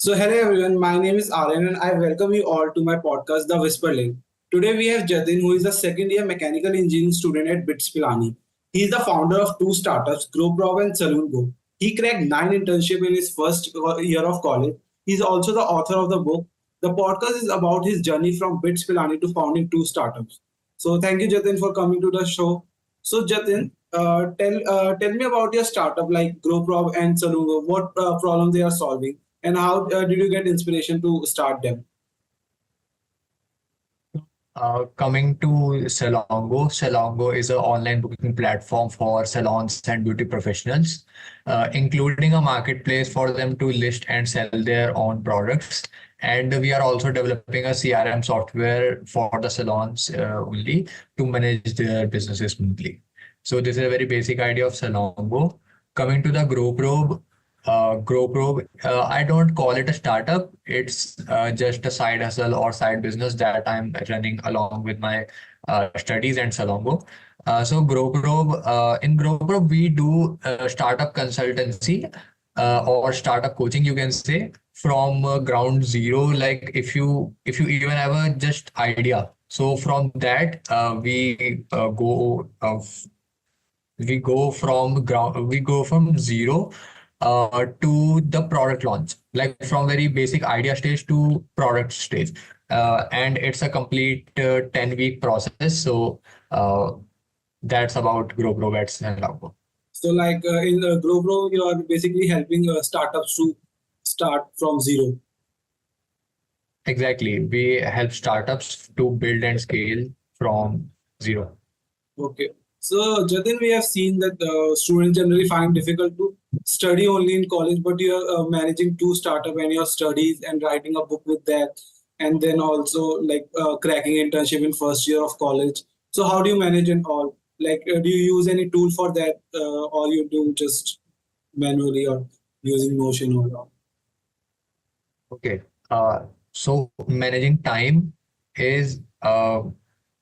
So, hello everyone, my name is Aryan and I welcome you all to my podcast, The Whisper Link. Today we have Jatin, who is a second year mechanical engineering student at BITS Pilani. He is the founder of two startups, GrowProv and Salon. He cracked 9 internships in his first year of college. He is also the author of the book. The podcast is about his journey from BITS Pilani to founding two startups. So, thank you, Jatin, for coming to the show. So, Jatin, tell me about your startup like GrowProv and Salon. What problem they are solving? And how did you get inspiration to start them? Coming to Salongo is an online booking platform for salons and beauty professionals, including a marketplace for them to list and sell their own products. And we are also developing a CRM software for the salons only to manage their businesses smoothly. So this is a very basic idea of Salongo. Coming to the GrowProbe, I don't call it a startup. It's just a side hustle or side business that I'm running along with my studies and Salongo. In GrowProbe, we do startup consultancy or startup coaching, you can say, from ground zero. Like if you even have a just idea. So from that, we go from zero to the product launch, like from very basic idea stage to product stage. And it's a complete 10-week process. So that's about GrowPro Bets and Logbo. So, like in GrowPro, you are basically helping startups to start from zero. Exactly. We help startups to build and scale from zero. Okay. So, Jatin, we have seen that students generally find difficult to study only in college, but you are managing two startup and your studies and writing a book with that, and then also like cracking internship in first year of college. So, how do you manage it all? Like, do you use any tool for that, or you do just manually or using Notion or all? Okay. So managing time is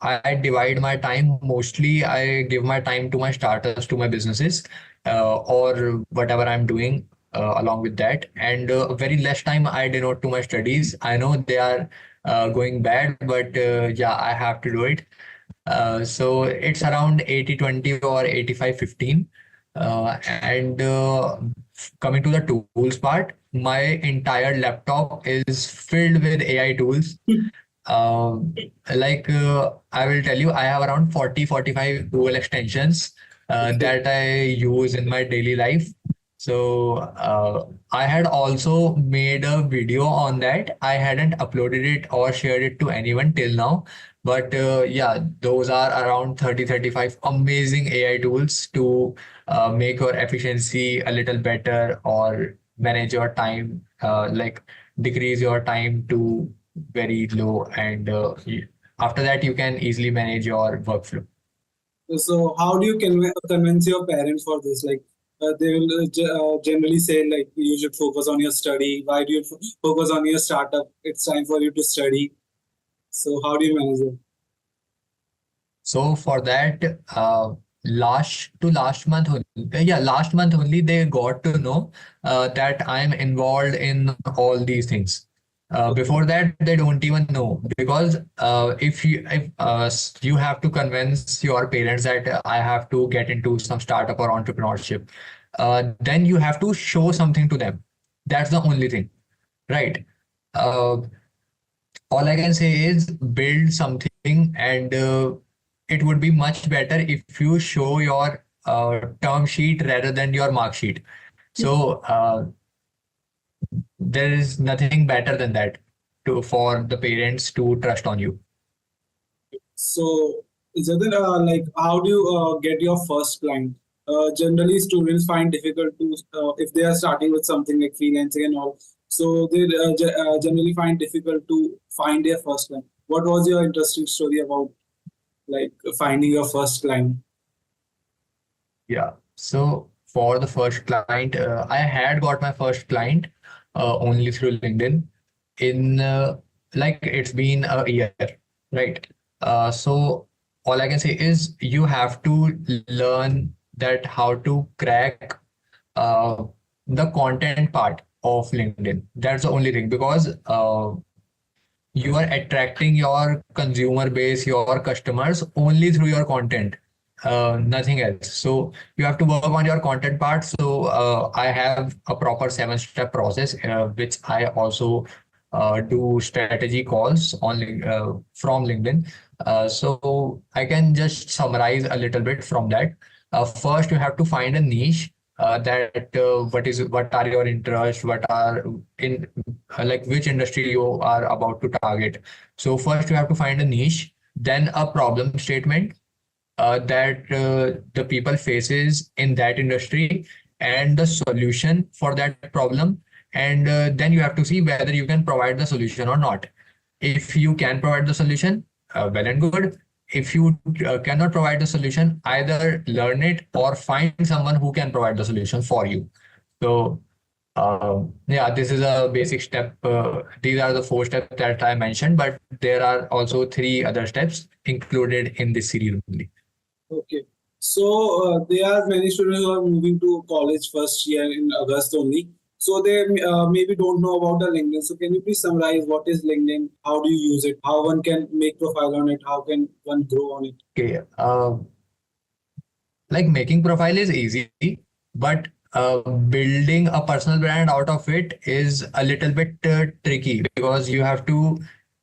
I divide my time. Mostly I give my time to my startups, to my businesses, or whatever I'm doing along with that. And very less time I denote to my studies. I know they are going bad, but yeah, I have to do it. So it's around 80-20 or 85-15. And coming to the tools part, my entire laptop is filled with AI tools. Um, I will tell you, I have around 40-45 Google extensions that I use in my daily life. So I had also made a video on that. I hadn't uploaded it or shared it to anyone till now. But yeah, those are around 30-35 amazing AI tools to make your efficiency a little better or manage your time, like decrease your time to very low. And after that, you can easily manage your workflow. So how do you convince your parents for this? Like they will generally say like you should focus on your study. Why do you focus on your startup? It's time for you to study. So how do you manage it? So for that, last month only they got to know that I am involved in all these things. Before that, they don't even know because if you have to convince your parents that I have to get into some startup or entrepreneurship, then you have to show something to them. That's the only thing, right? Uh, all I can say is build something, and it would be much better if you show your term sheet rather than your mark sheet. So there is nothing better than that to for the parents to trust on you. So Jatin, like how do you get your first client? Generally, students find difficult to if they are starting with something like freelancing and all. So they generally find difficult to find their first client. What was your interesting story about like finding your first client? Yeah. So for the first client, I had got my first client only through LinkedIn. In like it's been a year, right? So all I can say is you have to learn that how to crack uh, the content part. of LinkedIn. That's the only thing, because you are attracting your consumer base, your customers only through your content, nothing else. So you have to work on your content part. So I have a proper 7-step process, which I also do strategy calls on from LinkedIn. So I can just summarize a little bit from that. First, you have to find a niche, that what are your interests, what are in like which industry you are about to target. So first you have to find a niche, then a problem statement that the people faces in that industry, and the solution for that problem. And then you have to see whether you can provide the solution or not. If you can provide the solution, well and good. If you cannot provide the solution, either learn it or find someone who can provide the solution for you. So yeah, this is a basic step. These are the 4 steps that I mentioned, but there are also 3 other steps included in this series only. Okay. So there are many students who are moving to college first year in August only. So they maybe don't know about the LinkedIn. So can you please summarize what is LinkedIn? How do you use it? How one can make profile on it? How can one grow on it? Okay. Like making profile is easy, but building a personal brand out of it is a little bit tricky, because you have to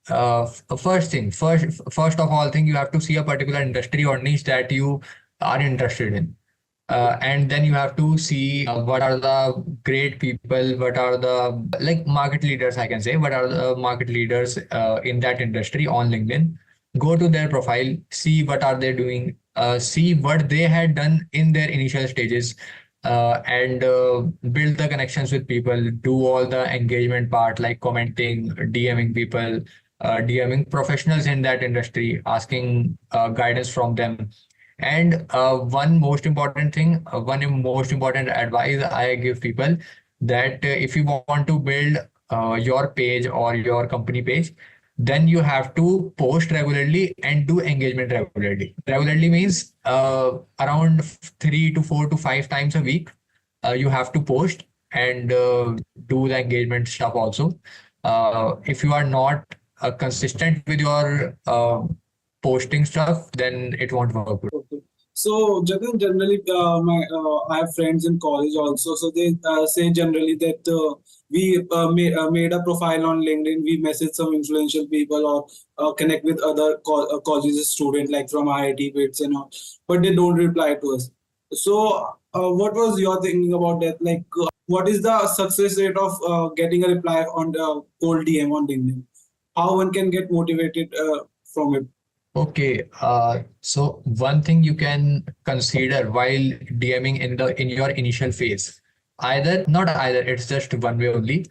first of all thing, you have to see a particular industry or niche that you are interested in. And then you have to see what are the great people, what are the like market leaders, I can say, what are the market leaders in that industry on LinkedIn. Go to their profile, see what are they doing, see what they had done in their initial stages, and build the connections with people, do all the engagement part like commenting, DMing people, DMing professionals in that industry, asking guidance from them. And one most important advice I give people, that if you want to build your page or your company page, then you have to post regularly and do engagement regularly. Regularly means around 3 to 4 to 5 times a week. You have to post and do the engagement stuff also. If you are not consistent with your posting stuff, then it won't work. Okay. So, Jatin, generally, I have friends in college also. So they say generally that we made a profile on LinkedIn. We message some influential people or connect with other colleges students like from IIT, BITS and all, but they don't reply to us. So, what was your thinking about that? Like, what is the success rate of getting a reply on the cold DM on LinkedIn? How one can get motivated from it? Okay, so one thing you can consider while DMing in your initial phase, not either, it's just one way only.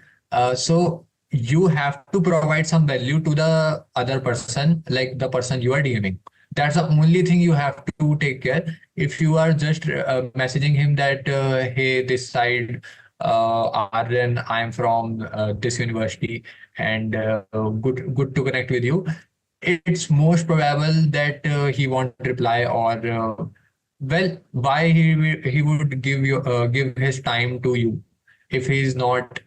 So you have to provide some value to the other person, like the person you are DMing. That's the only thing you have to take care. If you are just messaging him that hey, this side, Aryan, I'm from this university, and good to connect with you, it's most probable that he won't reply, or well, why he would give his time to you if he is not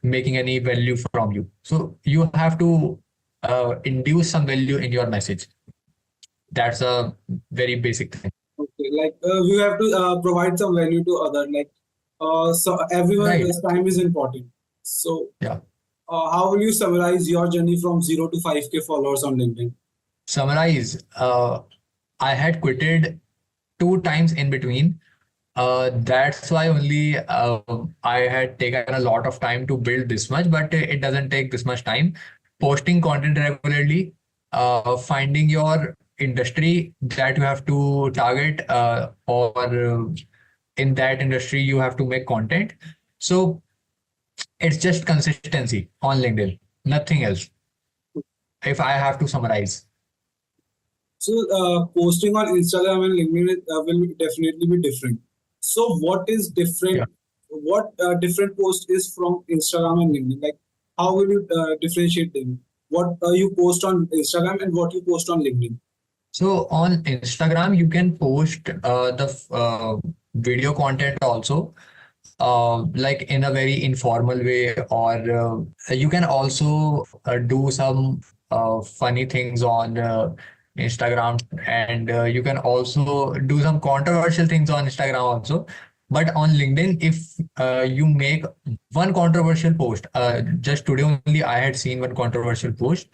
making any value from you. So you have to induce some value in your message. That's a very basic thing. Okay, like we have to provide some value to other. Like, so Right. everyone's time is important. So, Yeah. how will you summarize your journey from 0 to 5K followers on LinkedIn? Summarize. I had quitted 2 times in between. That's why only I had taken a lot of time to build this much, but it doesn't take this much time. Posting content regularly, finding your industry that you have to target, or in that industry you have to make content. So it's just consistency on LinkedIn, nothing else. If I have to summarize. So, posting on Instagram and LinkedIn will definitely be different. So, what is different? What different post is from Instagram and LinkedIn? Like, how will you differentiate them? What you post on Instagram and what you post on LinkedIn? So on Instagram, you can post the video content also. like in a very informal way, or you can also do some funny things on Instagram, and you can also do some controversial things on Instagram also. But on LinkedIn, if you make one controversial post, just today only I had seen one controversial post,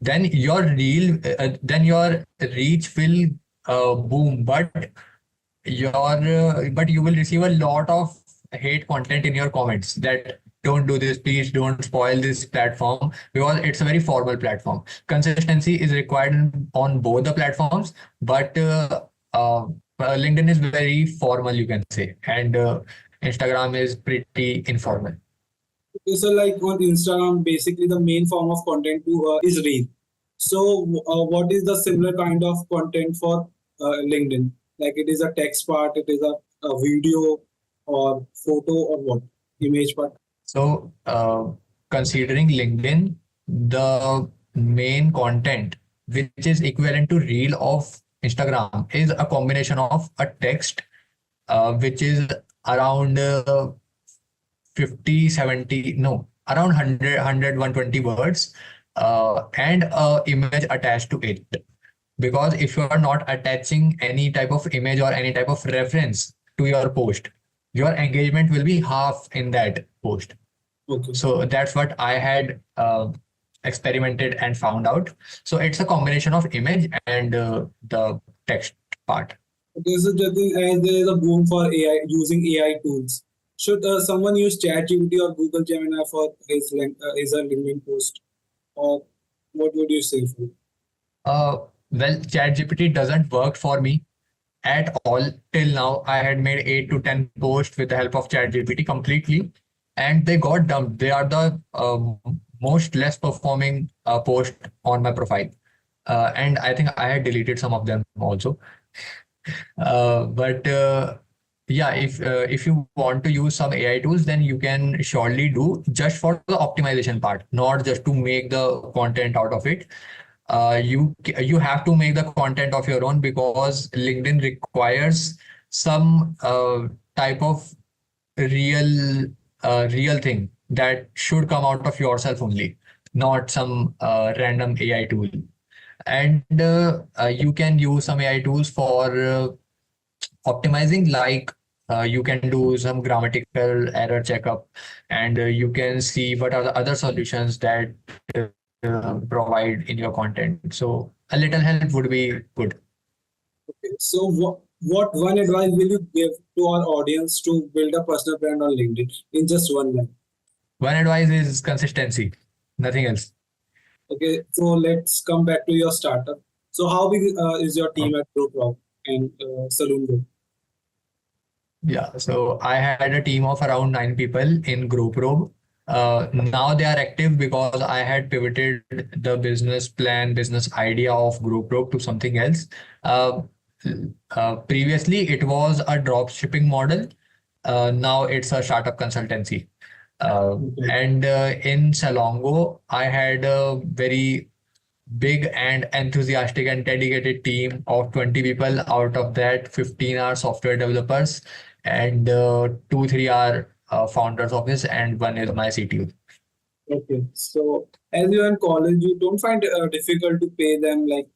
then your reach will boom. But you will receive a lot of hate content in your comments that don't do this, please don't spoil this platform, because it's a very formal platform. Consistency is required on both the platforms, but LinkedIn is very formal, you can say, and Instagram is pretty informal. Okay, so like on Instagram, basically the main form of content to is reel. So what is the similar kind of content for LinkedIn? Like it is a text part, it is a video or photo or what? Image part. So, considering LinkedIn, the main content, which is equivalent to reel of Instagram, is a combination of a text, which is around 50, 70, no, around 100, words, and a image attached to it. Because if you are not attaching any type of image or any type of reference to your post, your engagement will be half in that post. Okay. So that's what I had experimented and found out. So it's a combination of image and the text part. Okay, so Jatin, as there is a boom for AI using AI tools, should someone use ChatGPT or Google Gemini for his or LinkedIn post, or what would you say for? Well, ChatGPT doesn't work for me at all till now. I had made 8 to 10 posts with the help of ChatGPT completely, and they got dumped. They are the most less performing post on my profile, and I think I had deleted some of them also. But yeah, if you want to use some AI tools, then you can surely do, just for the optimization part, not just to make the content out of it. You have to make the content of your own, because LinkedIn requires some type of real real thing that should come out of yourself only, not some random AI tool. And you can use some AI tools for optimizing, like you can do some grammatical error checkup, and you can see what are the other solutions that provide in your content. So a little help would be good. Okay, so what one advice will you give to our audience to build a personal brand on LinkedIn in just one line? One advice is consistency, nothing else. Okay, so let's come back to your startup. So how big is your team at GrowCrop and Salon Group? Yeah, so I had a team of around 9 people in GrowPro. Now they are active because I had pivoted the business plan, business idea of GrowPro to something else. Uh, Previously, it was a drop shipping model. Now it's a startup consultancy. Okay. And in Salongo, I had a very big and enthusiastic and dedicated team of 20 people. Out of that, 15 are software developers, and 2 3 are founders of this, and one is my CTO. Okay, so as you're in college, you don't find difficult to pay them. Like,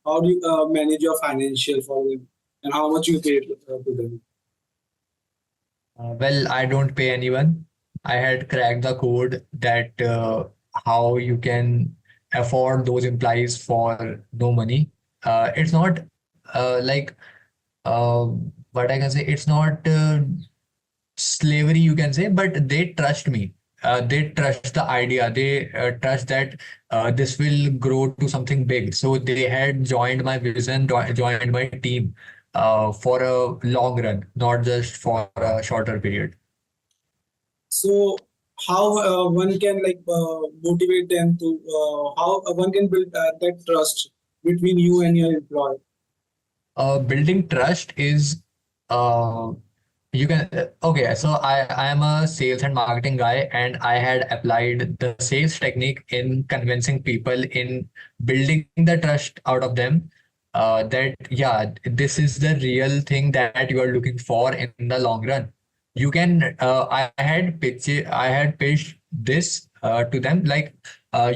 how do you manage your financial for them, and how much you pay to them? Well, I don't pay anyone. I had cracked the code that how you can afford those employees for no money. It's not like uh, what I can say. It's not slavery, you can say, but they trust me. They trust the idea. They trust that this will grow to something big. So they had joined my vision, joined my team for a long run, not just for a shorter period. So how one can like motivate them to how one can build that trust between you and your employee? Building trust is uh, you can okay, so I am a sales and marketing guy, and I had applied the sales technique in convincing people, in building the trust out of them, that yeah, this is the real thing that you are looking for in the long run. you can I had pitched this to them, like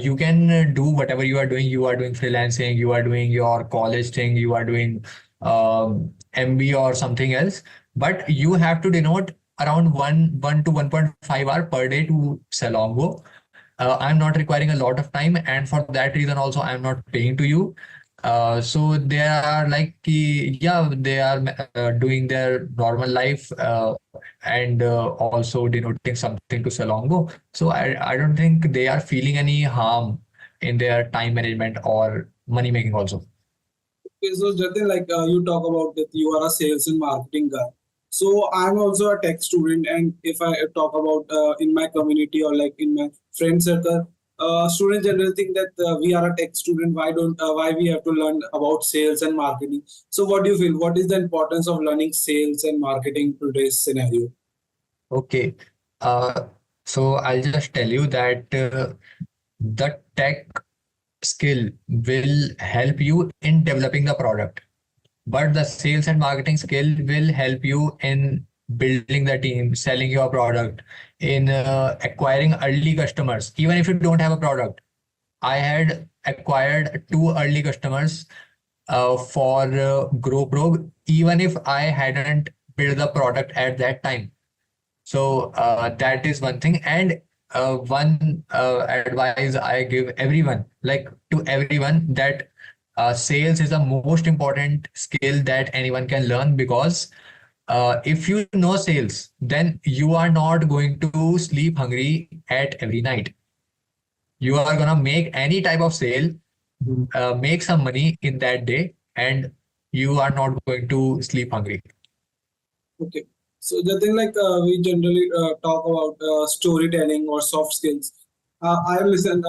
you can do whatever you are doing. You are doing freelancing, you are doing your college thing, you are doing MBA or something else, but you have to denote around 1 to 1.5 hour per day to Salon. I'm not requiring a lot of time, and for that reason also I'm not paying to you. So they are like, yeah, they are doing their normal life and also denoting something to Salongo. So I don't think they are feeling any harm in their time management or money making also. Okay, so Jatin, like you talk about that you are a sales and marketing guy. So I'm also a tech student, and if I talk about in my community or like in my friend circle, students generally think that we are a tech student. Why we have to learn about sales and marketing? So what do you feel? What is the importance of learning sales and marketing in today's scenario? Okay. Uh, so I'll just tell you that the tech skill will help you in developing the product, but the sales and marketing skill will help you in building the team, selling your product, in acquiring early customers. Even if you don't have a product, I had acquired two early customers for GrowPro, even if I hadn't built the product at that time. So that is one thing. And one advice I give everyone, like to everyone, that sales is the most important skill that anyone can learn, because if you know sales, then you are not going to sleep hungry at every night. You are gonna make any type of sale, make some money in that day, and you are not going to sleep hungry. Okay. So the thing like we generally talk about storytelling or soft skills. I've listened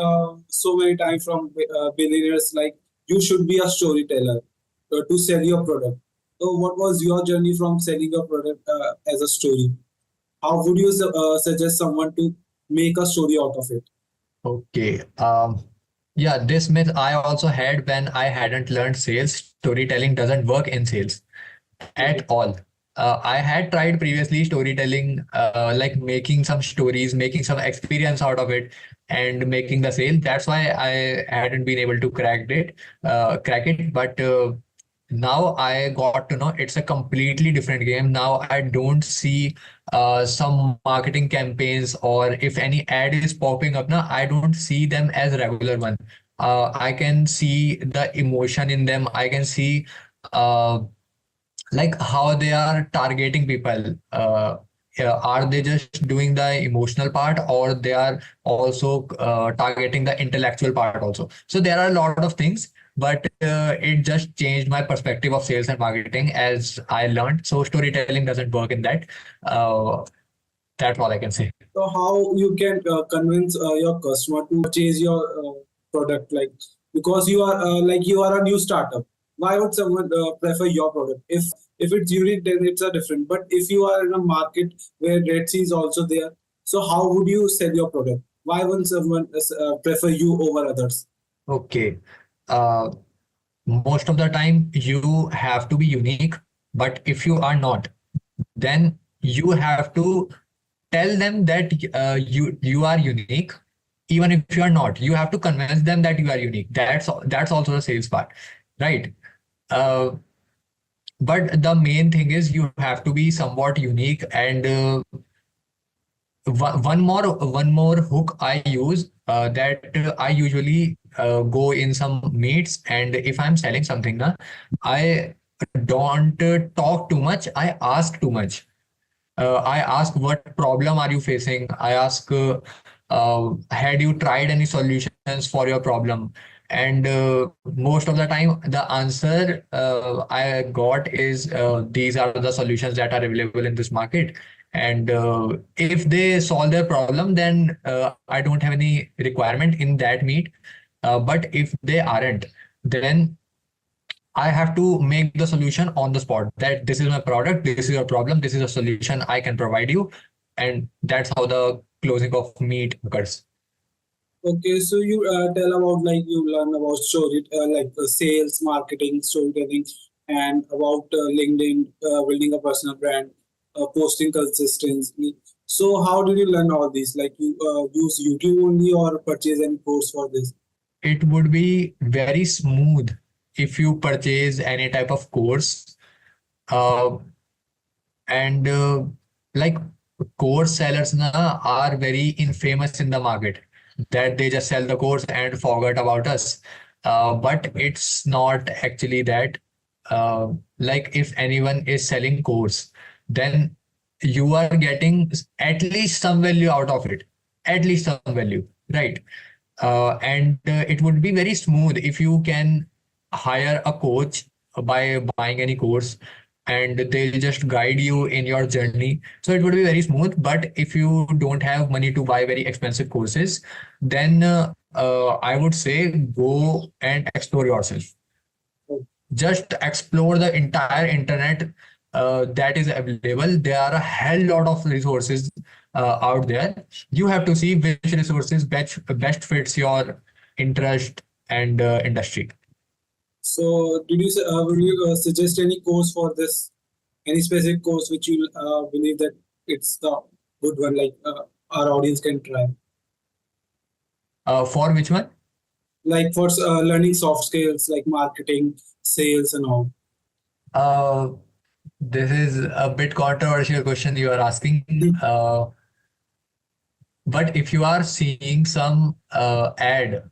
so many times from billionaires like you should be a storyteller to sell your product. So what was your journey from selling your product as a story? How would you suggest someone to make a story out of it? Okay. Yeah, this myth I also had when I hadn't learned sales. Storytelling doesn't work in sales Okay. at all. I had tried previously storytelling, like making some stories, making some experience out of it, and making the sale. That's why I hadn't been able to crack it. But now I got to know it's a completely different game. Now I don't see some marketing campaigns, or if any ad is popping up now, I don't see them as regular one. I can see the emotion in them. I can see uh, like how they are targeting people. Yeah, are they just doing the emotional part, or they are also targeting the intellectual part also? So there are a lot of things, but it just changed my perspective of sales and marketing as I learned. So storytelling doesn't work in that. Uh, that's all I can say. So how you can convince your customer to purchase your product, like because you are like you are a new startup. Why would someone prefer your product? If it's unique, then it's a different. But if you are in a market where Red Sea is also there, so how would you sell your product? Why would someone prefer you over others? Okay. Uh, Most of the time you have to be unique, but if you are not, then you have to tell them that you are unique. Even if you are not, you have to convince them that you are unique. That's also the sales part, right? uh, but the main thing is you have to be somewhat unique. And one more hook I use, that I usually go in some meets, and if I'm selling something na, I don't talk too much, I ask too much. I ask, what problem are you facing? I ask, had you tried any solutions for your problem? And most of the time, the answer I got is, these are the solutions that are available in this market. And if they solve their problem, then I don't have any requirement in that meet. But if they aren't, then I have to make the solution on the spot, that this is my product, this is your problem, this is a solution I can provide you. And that's how the closing of meet occurs. Okay, so you tell about like you learn about story, like sales, marketing, storytelling, and about LinkedIn, building a personal brand. posting consistently. So how did you learn all these? Like you use YouTube only or purchase any course for this? It would be very smooth if you purchase any type of course. Uh, and like course sellers are very infamous in the market that they just sell the course and forget about us. But it's not actually that. Like if anyone is selling course, then you are getting at least some value out of it, at least some value, right? And it would be very smooth if you can hire a coach by buying any course, and they'll just guide you in your journey. So it would be very smooth. But if you don't have money to buy very expensive courses, then I would say go and explore yourself. Just explore the entire internet that is available. There are a hell lot of resources out there. You have to see which resources best fits your interest and industry. So did you will you suggest any course for this? Any specific course which you believe that it's the good one, like our audience can try? For which one? Like for learning soft skills like marketing, sales, and all. uh, this is a bit controversial question you are asking. Mhm. But if you are seeing some ad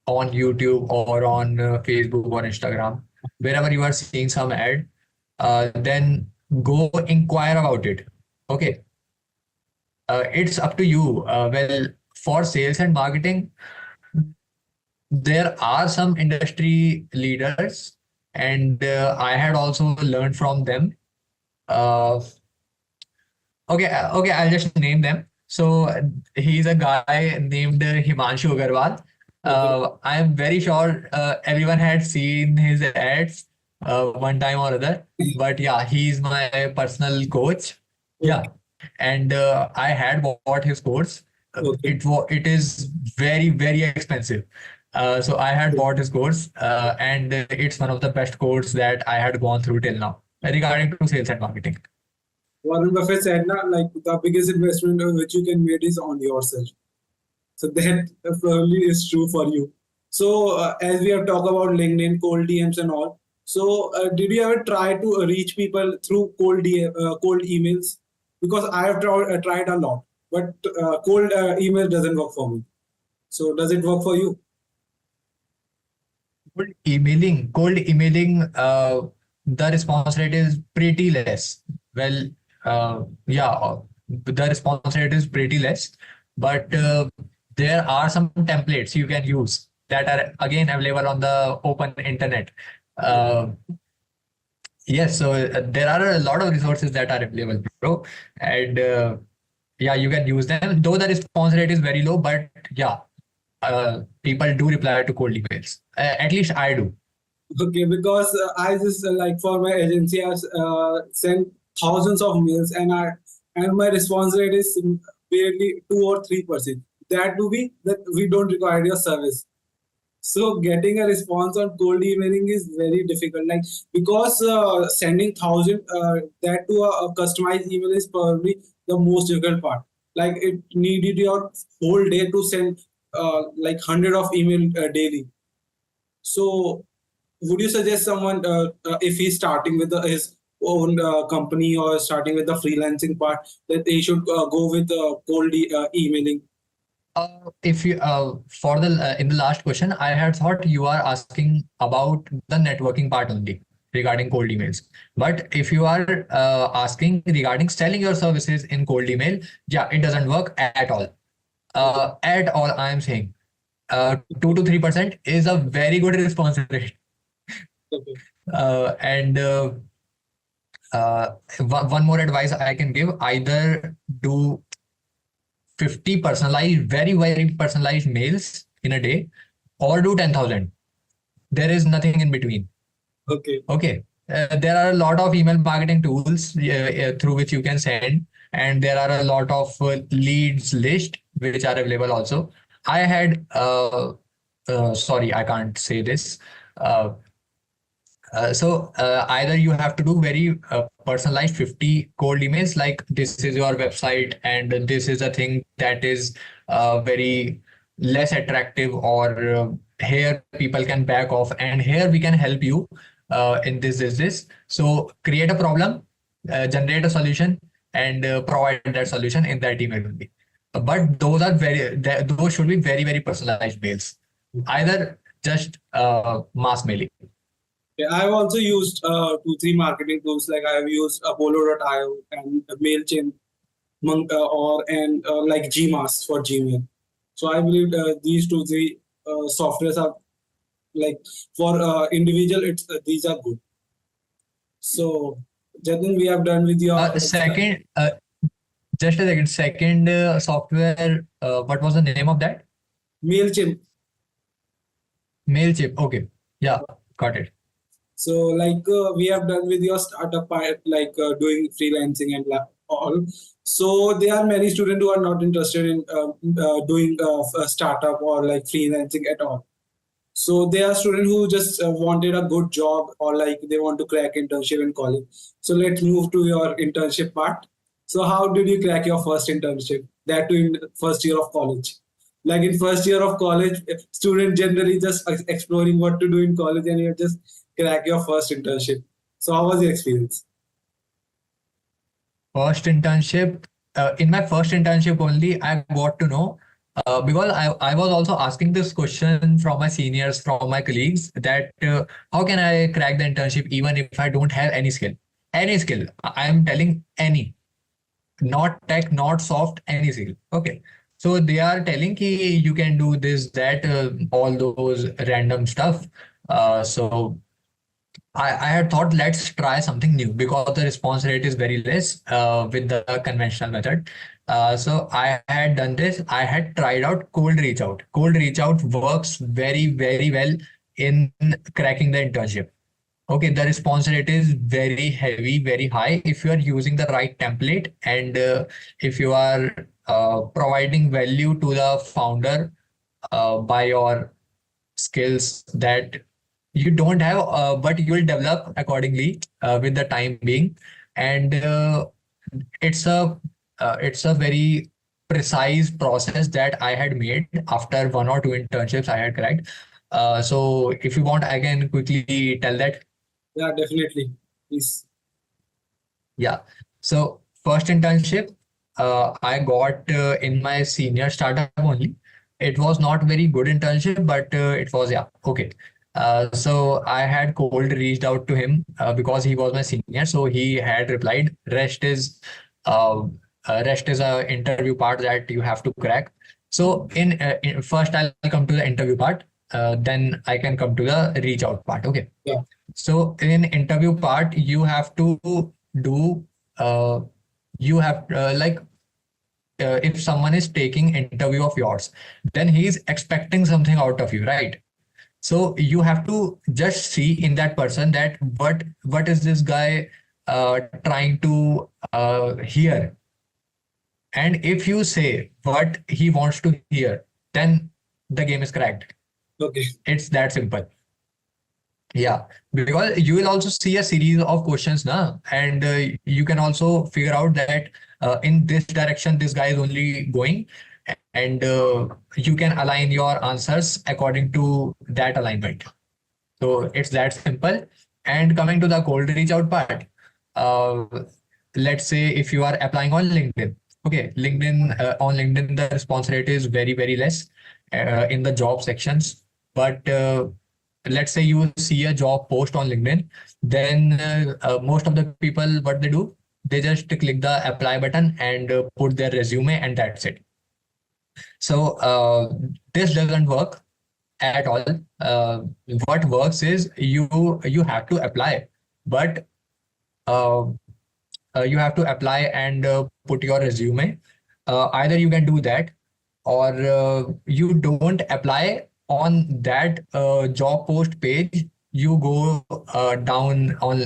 on YouTube or on Facebook or Instagram, wherever you are seeing some ad, then go inquire about it. Okay. It's up to you. Well, for sales and marketing, there are some industry leaders, and I had also learned from them. Uh, okay, I'll just name them. So he's a guy named Himanshu Agarwal. Okay. I am very sure everyone had seen his ads one time or other. But yeah, he's my personal coach. Okay. Yeah, and I had bought his course. Okay. It is very expensive. So I had bought his course, and it's one of the best course that I had gone through till now regarding to sales and marketing. Warren Buffett said, "Na, like the biggest investment which you can make is on yourself." So that probably is true for you. So as we have talked about LinkedIn, cold DMs, and all. So did you ever try to reach people through cold emails? Because I have tried a lot, but cold email doesn't work for me. So does it work for you? Cold emailing, the response rate is pretty less. Well, yeah, the response rate is pretty less, but there are some templates you can use that are again available on the open internet. Uh, yes, so there are a lot of resources that are available, bro, and yeah, you can use them. Though the response rate is very low, but yeah, people do reply to cold emails. At least I do. Okay, because I just like for my agency, I sent thousands of mails, and my response rate is barely 2 or 3%. That to be that we don't require your service. So getting a response on cold emailing is very difficult. Like because sending thousand that to a customized email is probably the most difficult part. Like it needed your whole day to send like hundred of email daily. So would you suggest someone if he's starting with his own company or starting with the freelancing part that they should go with cold emailing? If you for the in the last question, I had thought you are asking about the networking part only regarding cold emails. But if you are asking regarding selling your services in cold email, yeah, it doesn't work at all. Okay. At all, I am saying 2 to 3% is a very good response rate. Okay. And one more advice I can give: either do 50 personalized, very personalized mails in a day, or do 10,000. There is nothing in between. Okay. Okay. There are a lot of email marketing tools through which you can send, and there are a lot of leads list which are available also. I had, sorry, I can't say this. Uh, Either you have to do very personalized 50 cold emails, like this is your website and this is a thing that is very less attractive, or here people can back off and here we can help you in this. So create a problem, generate a solution, and provide that solution in that email only. But those should be very, very personalized mails, either just mass mailing. Yeah, I've also used two, three marketing tools. Like I've used Apollo.io and Mailchimp, or and like Gmask for Gmail. So I believe these two, three softwares are like for individual. It's these are good. So Jatin, we have done with your Second, just a second. Second software. What was the name of that? Mailchimp. Mailchimp. Okay. Yeah, got it. So like we have done with your startup part, like doing freelancing and all. So there are many students who are not interested in doing a startup or like freelancing at all. So there are students who just wanted a good job, or like they want to crack internship in college. So let's move to your internship part. So how did you crack your first internship? That too in first year of college. Like in first year of college, student generally just exploring what to do in college, and you just crack your first internship. So how was your experience? First internship. In my first internship only, I got to know, because I was also asking this question from my seniors, from my colleagues, that how can I crack the internship even if I don't have any skill? Any skill. I am telling any, not tech, not soft, any skill. Okay. So they are telling ki you can do this, that, all those random stuff. So I had thought let's try something new because the response rate is very less with the conventional method. So I had done this. I had tried out cold reach out. Cold reach out works very, very well in cracking the internship. Okay, the response rate is very heavy, very high if you are using the right template, and if you are providing value to the founder by your skills that you don't have, but you will develop accordingly with the time being. And it's a it's a very precise process that I had made after one or two internships I had cracked. So if you want, I can quickly tell that. Yeah, definitely. Please. Yeah. So first internship, I got in my senior startup only. It was not very good internship, but it was, yeah, okay. So I had cold reached out to him because he was my senior. So he had replied, uh, rest is a interview part that you have to crack. So in first I'll come to the interview part, then I can come to the reach out part. Okay. Yeah. So in interview part, you have to do, you have like, if someone is taking interview of yours, then he is expecting something out of you, right? So you have to just see in that person that what is this guy trying to hear. And if you say what he wants to hear, then the game is cracked. Okay. It's that simple. Yeah, because you will also see a series of questions now, and you can also figure out that in this direction this guy is only going, and you can align your answers according to that alignment. So it's that simple. And coming to the cold reach out part, uh, let's say if you are applying on LinkedIn, okay, on LinkedIn the response rate is very, very less in the job sections, but let's say you see a job post on LinkedIn, then most of the people, what they do, they just click the apply button and put their resume, and that's it. So this doesn't work at all. What works is you have to apply, but uh, you have to apply and put your resume. Either you can do that, or you don't apply on that job post page. You go down on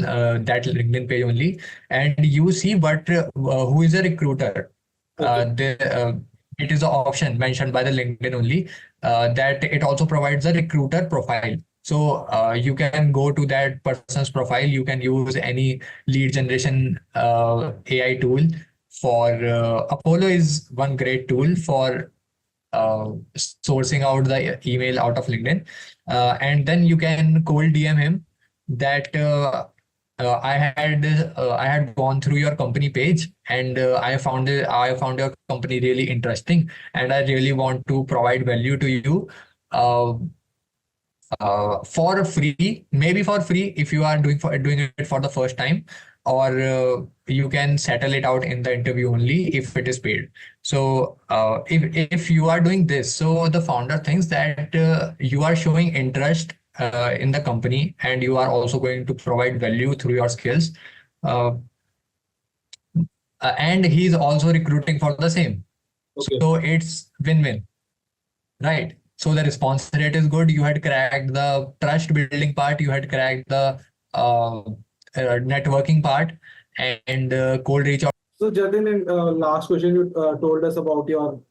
that LinkedIn page only, and you see what who is a recruiter. Okay. It is an option mentioned by the LinkedIn only, that it also provides a recruiter profile. So you can go to that person's profile. You can use any lead generation AI tool. For Apollo is one great tool for sourcing out the email out of LinkedIn, and then you can cold DM him that I had gone through your company page, and I found your company really interesting, and I really want to provide value to you. Uh, for free, maybe for free if you are doing it for the first time, or you can settle it out in the interview only if it is paid. So if you are doing this, so the founder thinks that you are showing interest in the company, and you are also going to provide value through your skills, uh, and he's also recruiting for the same. Okay. So it's win-win. Right. So the response rate is good. You had cracked the trust building part. You had cracked the networking part, and cold reach out. So, Jatin, in last question, you told us about your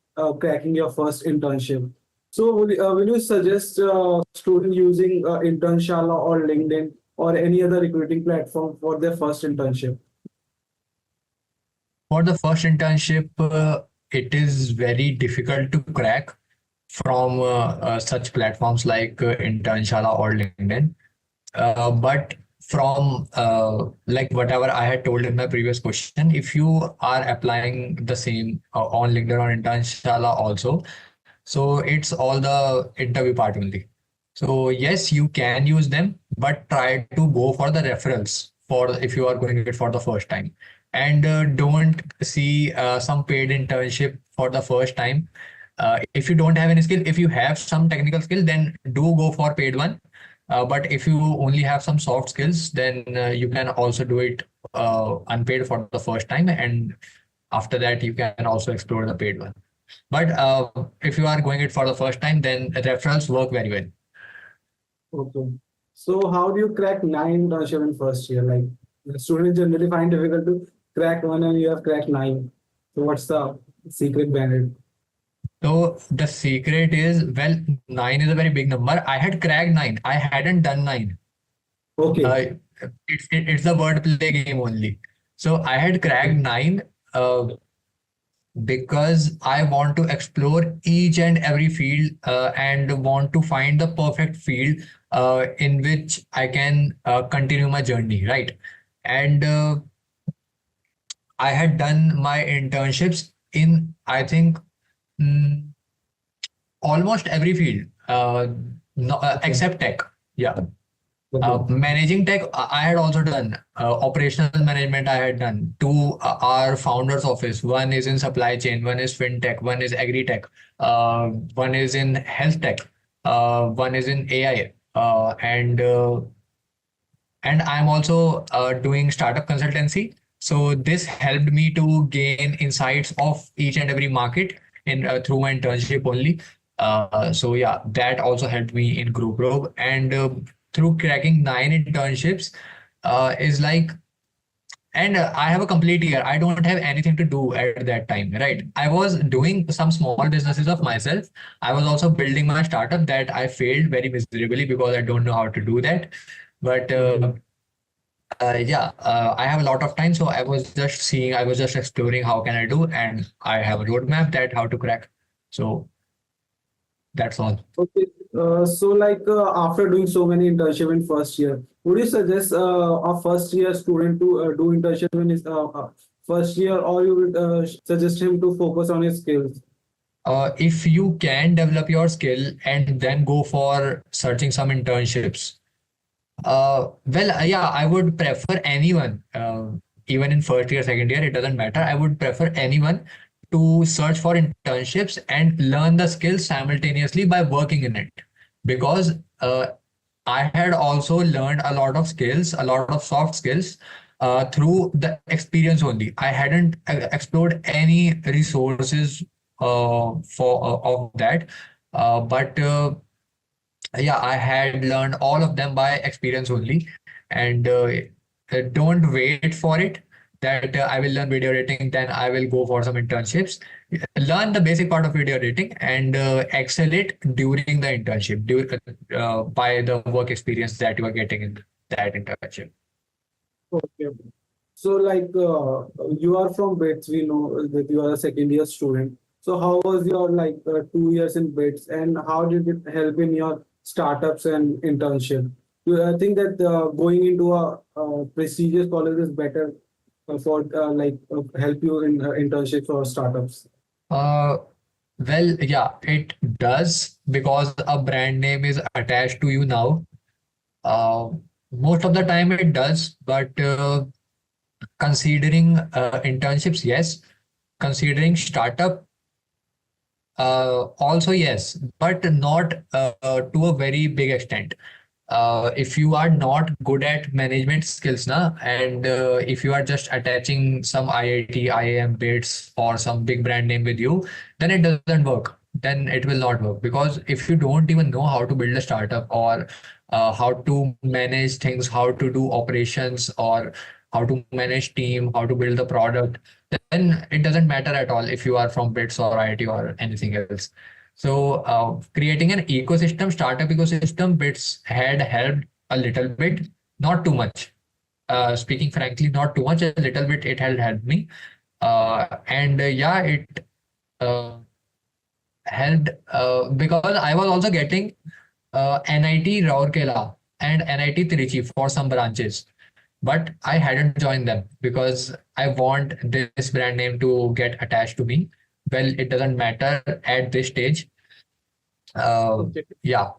cracking your first internship. So, will you suggest student using Internshala or LinkedIn or any other recruiting platform for their first internship? For the first internship, it is very difficult to crack from such platforms like Internshala or LinkedIn. But from like whatever I had told in my previous question, if you are applying the same on LinkedIn or Internshala also, so it's all the interview part only. So yes, you can use them, but try to go for the referrals for if you are going it for the first time, and don't see some paid internship for the first time. If you don't have any skill, if you have some technical skill, then do go for paid one. But if you only have some soft skills, then you can also do it unpaid for the first time, and after that you can also explore the paid one. But if you are going it for the first time, then referrals work very well. Okay. So, how do you crack nine internship in first year? Like, the students generally find difficult to crack one, and you have cracked nine. So, what's the secret behind it? So the secret is, well, nine is a very big number. I had cracked nine. I hadn't done nine. Okay. Uh, it's the word play game only. So I had cracked nine because I want to explore each and every field and want to find the perfect field in which I can continue my journey, right? And I had done my internships in, I think, mm, almost every field, no, Okay. except tech. Yeah. Okay. Managing tech, I had also done. Operational management, I had done. Two are founders office. One is in supply chain. One is fintech. One is agri tech. One is in health tech. One is in AI. And I'm also doing startup consultancy. So this helped me to gain insights of each and every market in through my internship only. So yeah, that also helped me in group robe, and through cracking nine internships is like, and I have a complete year. I don't have anything to do at that time, right? I was doing some small businesses of myself. I was also building my startup that I failed very miserably because I don't know how to do that. But Okay. yeah, I have a lot of time, so I was just exploring how can I do, and I have a roadmap that how to crack. So that's all. Okay. So, like after doing so many internship in first year, would you suggest a first year student to do internship in his first year, or you would suggest him to focus on his skills? If you can develop your skill and then go for searching some internships, well, yeah, I would prefer anyone, even in first year, second year, it doesn't matter. I would prefer anyone to search for internships and learn the skills simultaneously by working in it. Because I had also learned a lot of skills, a lot of soft skills through the experience only. I hadn't explored any resources of that. But yeah, I had learned all of them by experience only, and don't wait for it that I will learn video editing, then I will go for some internships. learn the basic part of video editing and excel it during the internship, by the work experience that you are getting in that internship. Okay. So, like, you are from BITS, we know that you are a second year student. So, how was your 2 years in BITS, and how did it help in your startups and internship? Do you think that going into a prestigious college is better for help you in internships or startups? Uh, well, yeah, it does because a brand name is attached to you now. Uh, Most of the time it does, but considering internships, yes. Considering startup, also yes, but not to a very big extent. If you are not good at management skills na, and if you are just attaching some IIT, IIM bits or some big brand name with you, then it doesn't work. Then it will not work because if you don't even know how to build a startup or how to manage things, how to do operations or how to manage team, how to build the product, then it doesn't matter at all if you are from bits or IT or anything else. So creating an ecosystem, startup ecosystem, Bits had helped a little bit, not too much. Speaking frankly, not too much, a little bit it had helped me. And yeah, it uh, helped because I was also getting NIT Rourkela and NIT Trichy for some branches. But I hadn't joined them because I want this brand name to get attached to me. Well, it doesn't matter at this stage. Okay. Yeah.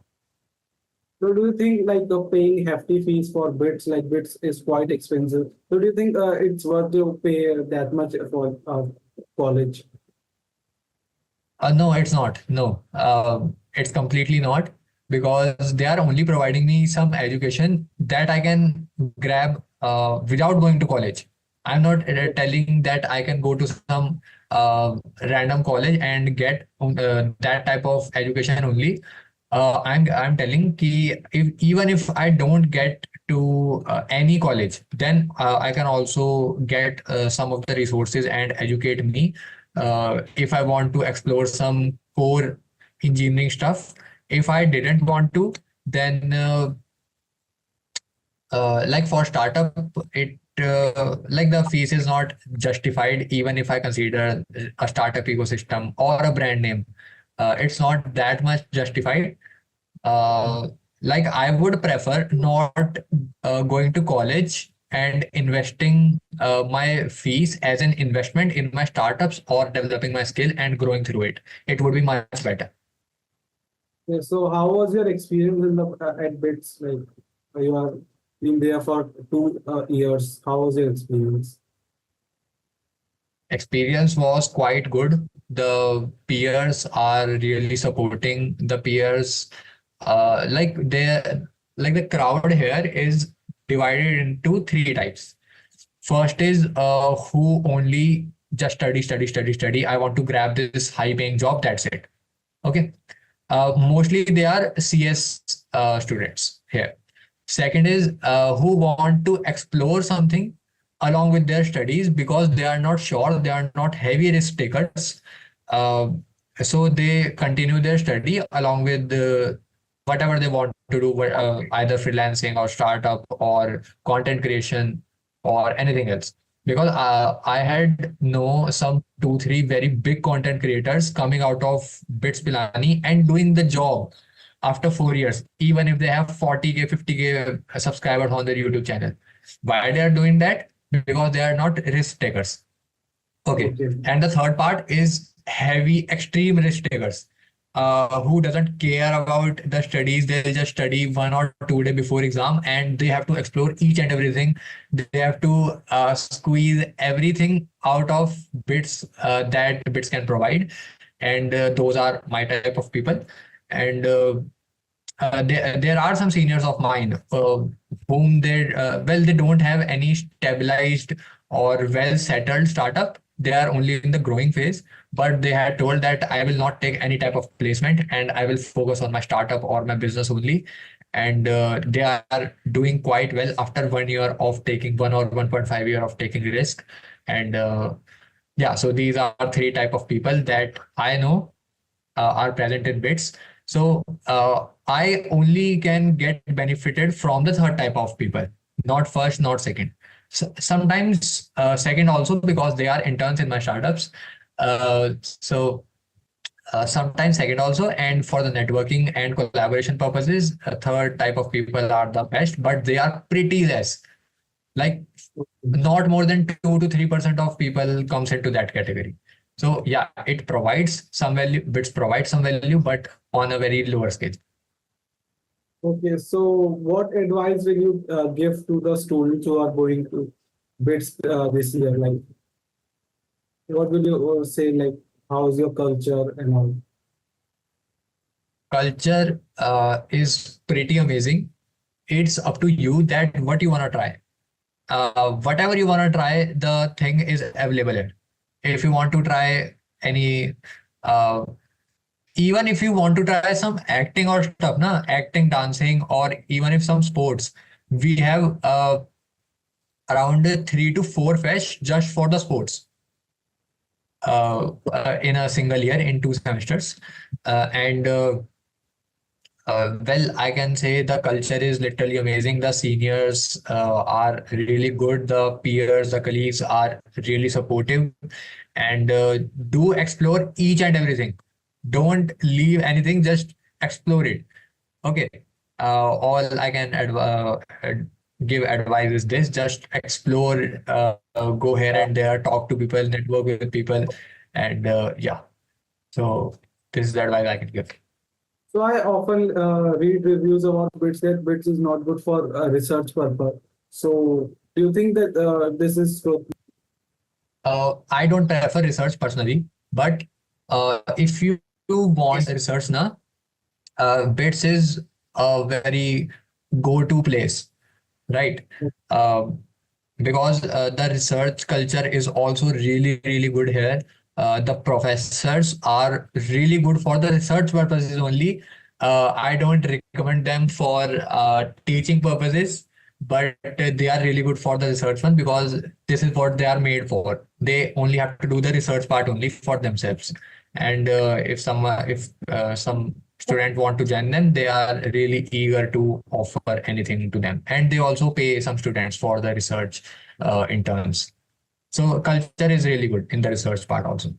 So do you think paying hefty fees for bits, like bits is quite expensive? So do you think it's worth to pay that much for college? No, it's not. No, it's completely not because they are only providing me some education that I can grab without going to college. I'm not telling that I can go to some random college and get that type of education only. I'm telling ki if even if I don't get to any college, then I can also get some of the resources and educate me if I want to explore some core engineering stuff. If I didn't want to, then like for startup, it like the fees is not justified even if I consider a startup ecosystem or a brand name. It's not that much justified. Like I would prefer not going to college and investing my fees as an investment in my startups or developing my skill and growing through it. It would be much better. Yeah, so how was your experience in the at bits? Like you have been there for 2 years. How was your experience? Experience was quite good. The peers are really supporting. The peers, like the crowd here is divided into three types. First is who only just study, study, study, study. I want to grab this high paying job. That's it. Okay. Mostly they are CS students here. Second is who want to explore something along with their studies because they are not sure, they are not heavy risk takers. Uh, so they continue their study along with whatever they want to do, either freelancing or startup or content creation or anything else. Because I had know some two, three very big content creators coming out of Bits Pilani and doing the job after 4 years, even if they have 40K, 50K subscribers on their YouTube channel. Why they are doing that? Because they are not risk takers. Okay. Okay. And the third part is heavy, extreme risk takers who doesn't care about the studies. They just study 1 or 2 days before exam and they have to explore each and everything. They have to squeeze everything out of bits that bits can provide. And those are my type of people. And there are some seniors of mine whom they don't have any stabilized or well settled startup. They are only in the growing phase, but they had told that I will not take any type of placement and I will focus on my startup or my business only. And they are doing quite well after 1 year of taking 1 or 1.5 year of taking risk. And yeah, so these are three type of people that I know are present in bits. So I only can get benefited from the third type of people, not first, not second. So, sometimes second also, because they are interns in my startups. Sometimes second also, and for the networking and collaboration purposes, a third type of people are the best, but they are pretty less. Like not more than 2 to 3% of people comes into that category. So yeah, it provides some value, bits provide some value, but on a very lower scale. Okay, so what advice will you give to the students who are going to BITS this year? Like, what will you say? Like, how's your culture and all? Culture is pretty amazing. It's up to you that what you want to try. Whatever you want to try, the thing is available here. If you want to try any, uh, even if you want to try some acting or stuff, na, acting, dancing, or even if some sports, we have around 3 to 4 fests just for the sports in a single year in 2 semesters. And I can say the culture is literally amazing. The seniors are really good. The peers, the colleagues are really supportive, and do explore each and everything. Don't leave anything, just explore it. Okay. All I can give advice is this: just explore, go here and there, talk to people, network with people, and yeah. So this is the advice I can give. So I often read reviews about BITS that BITS is not good for research purpose. So do you think that this is true? I don't prefer research personally, but if you want research, na, BITS is a very go-to place, right? Um, because the research culture is also really, really good here. The professors are really good for the research purposes only. I don't recommend them for teaching purposes, but they are really good for the research one, because this is what they are made for. They only have to do the research part only for themselves. And if some student want to join them, they are really eager to offer anything to them, and they also pay some students for the research interns. So culture is really good in the research part also.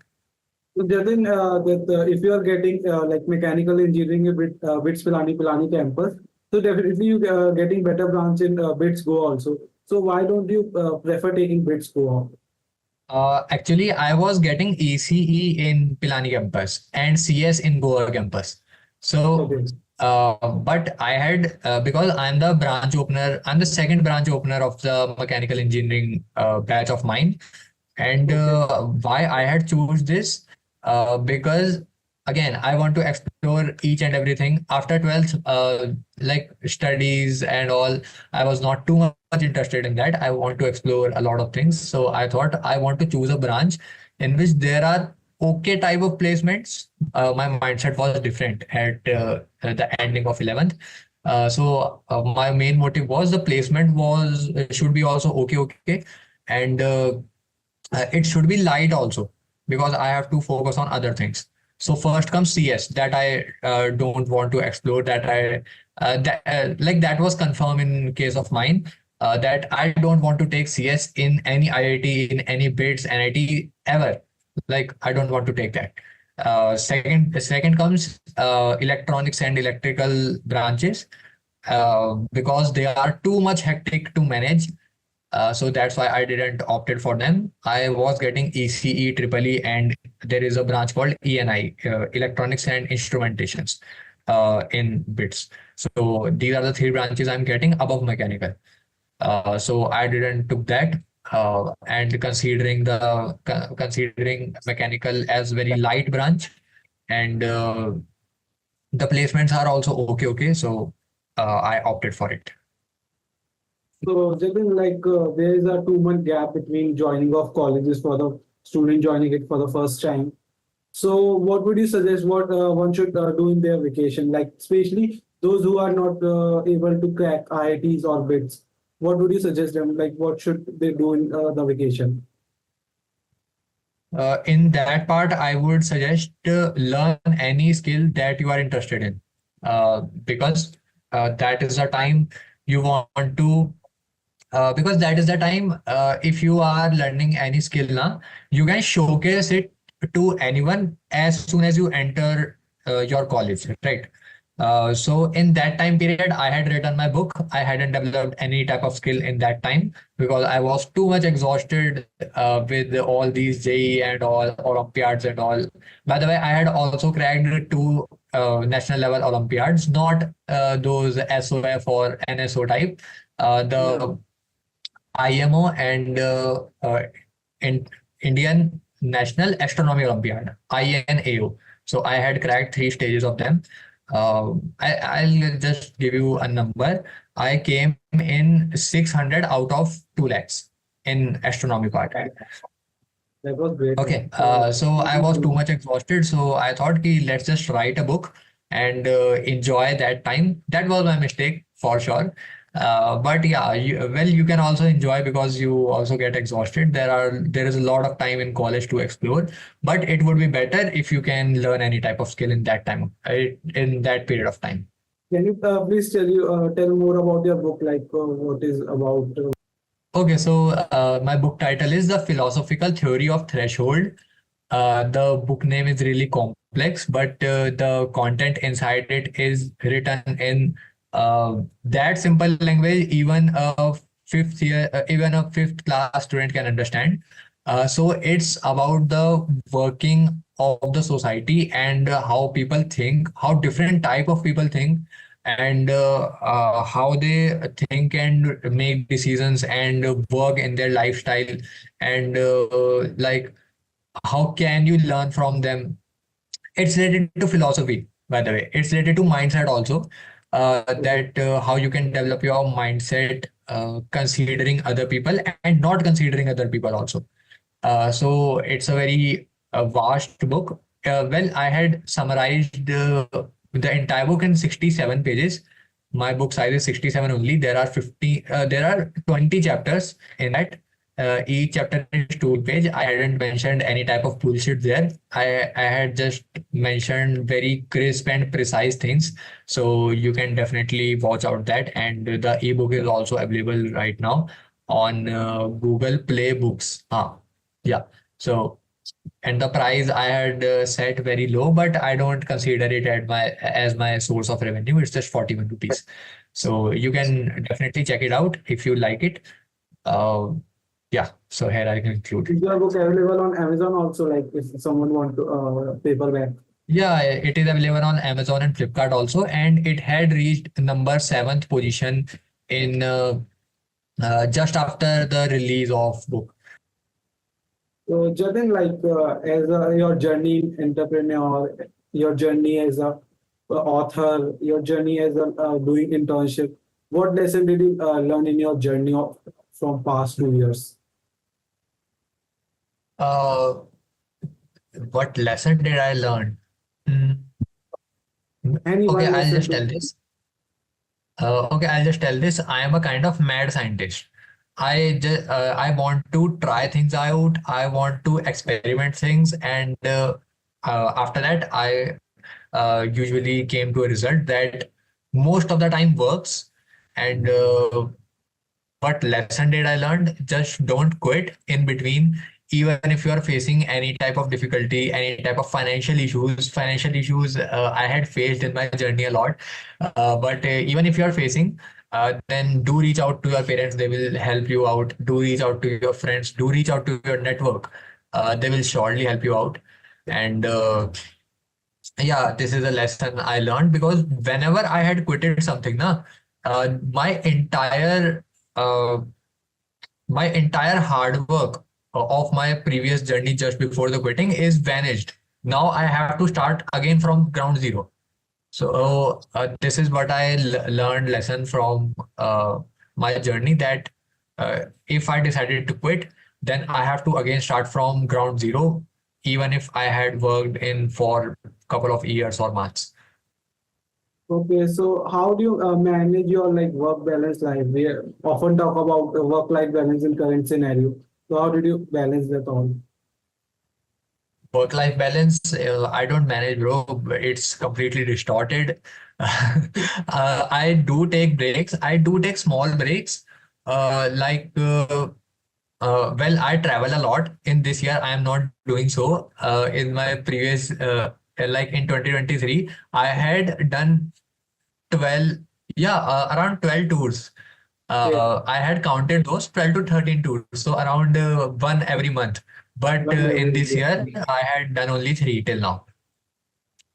So Jatin, that if you are getting like mechanical engineering at BITS Pilani campus, so definitely you getting better branch in BITS Go also. So why don't you prefer taking BITS Go? Actually, I was getting ECE in Pilani campus and CS in Goa campus. So, Okay. but I had, because I'm the branch opener, I'm the second branch opener of the mechanical engineering batch of mine. And Okay. why I had choose this? Because again, I want to explore each and everything. After 12th, like studies and all, I was not too much interested in that. I want to explore a lot of things. So I thought I want to choose a branch in which there are okay type of placements. My mindset was different at the ending of 11th. My main motive was the placement was should be also okay, and it should be light also, because I have to focus on other things. So first comes CS, that I don't want to explore. Like that was confirmed in case of mine, that I don't want to take CS in any IIT, in any bids NIT ever. Like I don't want to take that. Second comes electronics and electrical branches, because they are too much hectic to manage. So that's why I didn't opted for them. I was getting ECE, Triple E, and there is a branch called ENI, Electronics and Instrumentations, in BITS. So these are the three branches I'm getting above mechanical. So I didn't took that. And considering mechanical as very light branch, and the placements are also okay. So I opted for it. So Jatin, like there is a 2 month gap between joining of colleges for the student joining it for the first time. So what would you suggest what one should do in their vacation? Like especially those who are not able to crack IITs or BITS. What would you suggest them? Like what should they do in the vacation? In that part, I would suggest learn any skill that you are interested in, because that is the time you want to. Because that is the time, if you are learning any skill now, you can showcase it to anyone as soon as you enter your college, right? So in that time period, I had written my book. I hadn't developed any type of skill in that time because I was too much exhausted with all these JE and all Olympiads and all. By the way, I had also cracked two national level Olympiads, not those SOF or NSO type. Yeah. The IMO and in Indian National Astronomy Olympiad, INAO. So I had cracked three stages of them. I'll just give you a number. I came in 600 out of 2 lakhs in astronomy part. That was great. Okay, So, so thank I you was so too much. much exhausted, so I thought ki let's just write a book and enjoy that time. That was my mistake for sure. But yeah, you can also enjoy because you also get exhausted. There is a lot of time in college to explore, but it would be better if you can learn any type of skill in that time, in that period of time. Can you please tell more about your book, like what is about? Okay, so my book title is The Philosophical Theory of Threshold. The book name is really complex, but the content inside it is written in that simple language even a fifth class student can understand. So it's about the working of the society and how people think, how different type of people think, and how they think and make decisions and work in their lifestyle, and like how can you learn from them. It's related to philosophy, by the way. It's related to mindset also, Okay. that how you can develop your mindset considering other people and not considering other people also. So it's a very vast book. Well, I had summarized the entire book in 67 pages. My book size is 67 only. There are 20 chapters in that. Each chapter is 2 page. I hadn't mentioned any type of bullshit there. I had just mentioned very crisp and precise things. So you can definitely watch out that. And the ebook is also available right now on Google Play Books. Yeah. So, and the price I had set very low, but I don't consider it at my as my source of revenue. It's just 41 rupees. So you can definitely check it out if you like it. Uh, yeah. So here I conclude. Is your book available on Amazon also? Like if someone want to paperback. Yeah, it is available on Amazon and Flipkart also, and it had reached number seventh position in just after the release of book. So, Jatin, like your journey in entrepreneur, your journey as a author, your journey as a doing internship, what lesson did you learn in your journey from past 2 years? Uh, what lesson did I learn? Mm, Any Okay, one I'll lesson? just tell this. Okay, I'll just tell this. I am a kind of mad scientist. I want to try things out. I want to experiment things, and after that, I usually came to a result that most of the time works. And what lesson did I learn? Just don't quit in between. Even if you are facing any type of difficulty, any type of financial issues I had faced in my journey a lot. But even if you are facing, then do reach out to your parents. They will help you out. Do reach out to your friends. Do reach out to your network. They will surely help you out. And yeah, this is a lesson I learned because whenever I had quitted something, na, my uh, entire hard work of my previous journey just before the quitting is vanished. Now I have to start again from ground zero. So this is what I learned lesson from my journey, that if I decided to quit, then I have to again start from ground zero, even if I had worked in for a couple of years or months. Okay, so how do you manage your like work balance life? We often talk about work-life balance in current scenario. So how did you balance that all? Work-life balance, I don't manage, bro. It's completely distorted. I do take breaks. I do take small breaks. Like, well, I travel a lot. In this year, I am not doing so. In my previous, like in 2023, I had done 12, yeah, around 12 tours. Okay. I had counted those 12 to 13 tours, so around one every month. But One in every this day. year, I had done only three till now,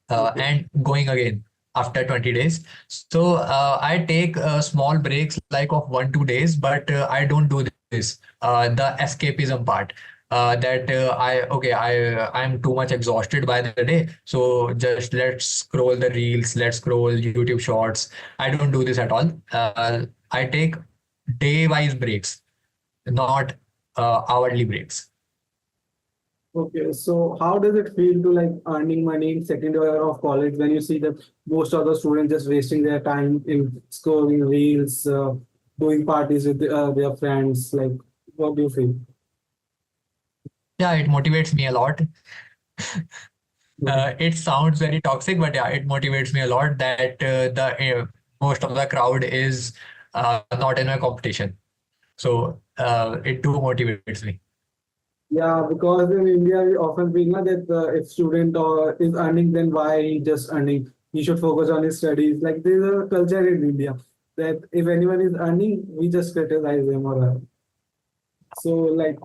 Okay. and going again after 20 days. So I take small breaks like of 1 2 days, but I don't do this. The escapism part. That I'm too much exhausted by the day, so just let's scroll the reels, let's scroll YouTube shorts. I don't do this at all. I take day wise breaks, not hourly breaks. Okay, so how does it feel to like earning money in second year of college when you see that most of the students just wasting their time in scrolling reels, doing parties with their friends? Like, what do you feel? Yeah, it motivates me a lot. Mhm. It sounds very toxic, but yeah, it motivates me a lot that the most of the crowd is not in a competition. So it too motivates me. Yeah, because in India we often feel na, that if student is earning, then why he just earning? He should focus on his studies. Like there's a culture in India that if anyone is earning, we just criticize him or her. So, like,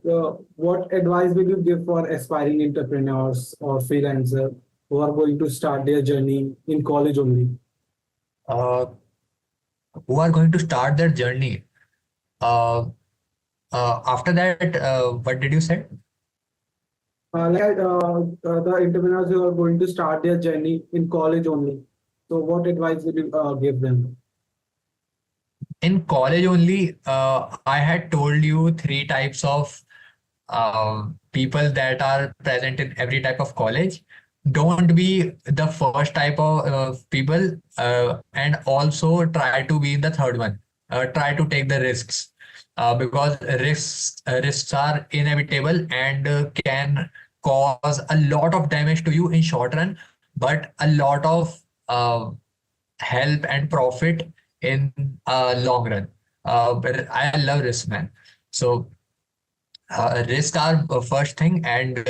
what advice will you give for aspiring entrepreneurs or freelancer who are going to start their journey in college only? Uh, who are going to start their journey? Uh, After that, what did you say? The entrepreneurs who are going to start their journey in college only. So, what advice will you give them? In college only, I had told you three types of people that are present in every type of college. Don't be the first type of people, and also try to be in the third one. Try to take the risks, because risks are inevitable and can cause a lot of damage to you in short run, but a lot of help and profit in long run. But I love risk, man. So risk are first thing, and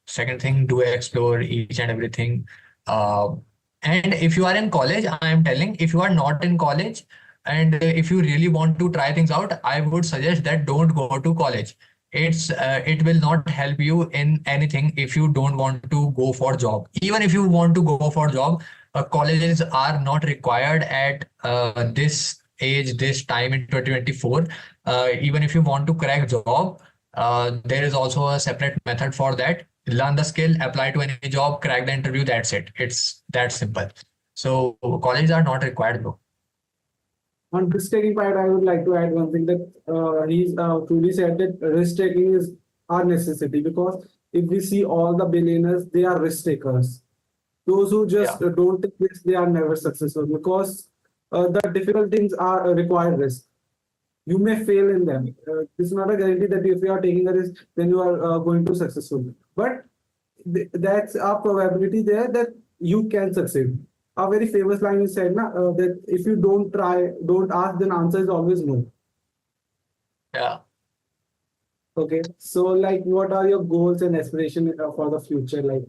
second thing, do explore each and everything. Uh, and if you are in college, I am telling, if you are not in college, and if you really want to try things out, I would suggest that don't go to college. It will not help you in anything if you don't want to go for job. Even if you want to go for job, colleges are not required at this age, this time in 2024. Even if you want to crack job, there is also a separate method for that. Learn the skill, apply to any job, crack the interview. That's it. It's that simple. So colleges are not required, bro. On risk taking part, I would like to add one thing that he's truly said that risk taking is our necessity because if we see all the billionaires, they are risk takers. Those who just Yeah. don't take risks, they are never successful because the difficult things are require risk. You may fail in them. It's not a guarantee that if you are taking a risk, then you are going to successful. But that's a probability there that you can succeed. A very famous line is said na, that if you don't try, don't ask, then answer is always no. Yeah. Okay. So, like, what are your goals and aspirations for the future? Like,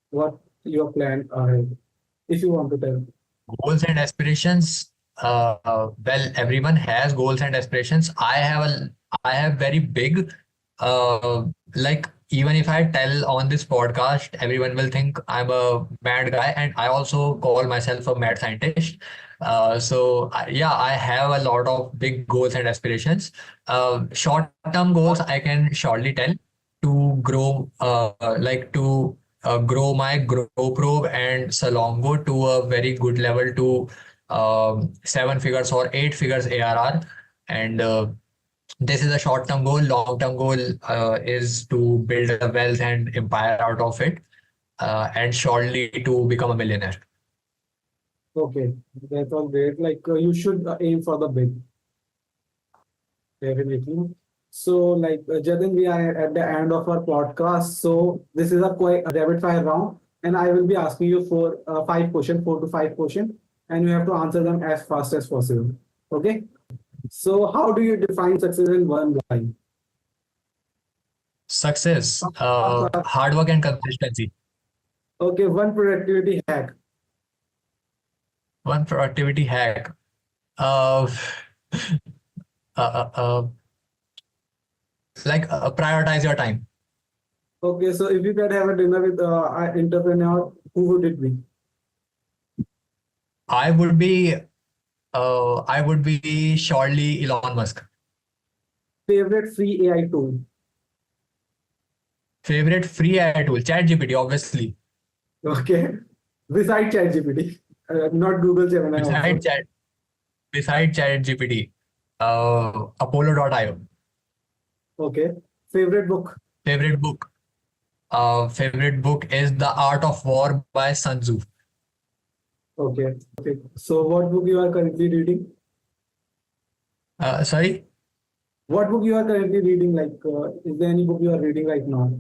what your plan are, if you want to tell. Goals and aspirations. Well, everyone has goals and aspirations. I have very big, like, even if I tell on this podcast, everyone will think I'm a mad guy, and I also call myself a mad scientist. Yeah, I have a lot of big goals and aspirations. Short-term goals I can surely tell to grow, grow my Grow Probe and Salongo to a very good level, to seven figures or eight figures ARR. And this is a short term goal. Long term goal is to build a wealth and empire out of it, and surely to become a millionaire. Okay, that's all great. Like, you should aim for the big, definitely. So, Jatin, we are at the end of our podcast. So, this is a quite a rapid fire round, and I will be asking you for 5 questions, 4 to 5 questions, and you have to answer them as fast as possible. Okay. So, how do you define success in one line? Success, hard work and consistency. Okay, one productivity hack. One productivity hack. Uh, uh, uh, uh, prioritize your time. Okay, so if you could have a dinner with an entrepreneur, who would it be? I would be I would be surely Elon Musk. Favorite free AI tool? Favorite free AI tool, ChatGPT, obviously. Okay, beside ChatGPT, not Google Gemini Beside also. Chat, beside ChatGPT, Apollo.io. Okay, favorite book? Favorite book. Favorite book is The Art of War by Sun Tzu. Okay, okay. So what book you are currently reading? Sorry. What book you are currently reading? Is there any book you are reading right now?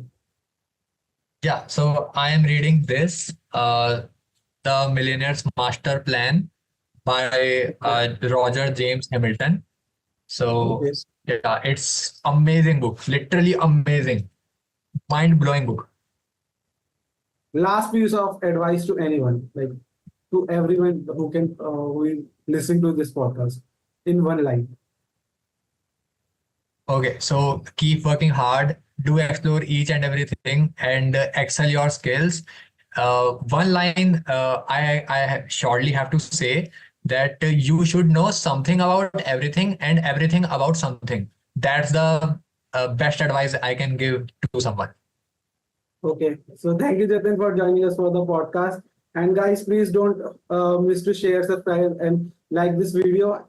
Yeah. So I am reading this, The Millionaire's Master Plan by Okay, Roger James Hamilton. So okay. yeah, it's amazing book. Literally amazing, mind blowing book. Last piece of advice to anyone, to everyone who is listening to this podcast, in one line. Okay, so keep working hard, do explore each and everything, and excel your skills. One line I shortly have to say that you should know something about everything and everything about something. That's the best advice I can give to someone. Okay, so thank you, Jatin, for joining us for the podcast. And guys, please don't miss to share, subscribe, and like this video.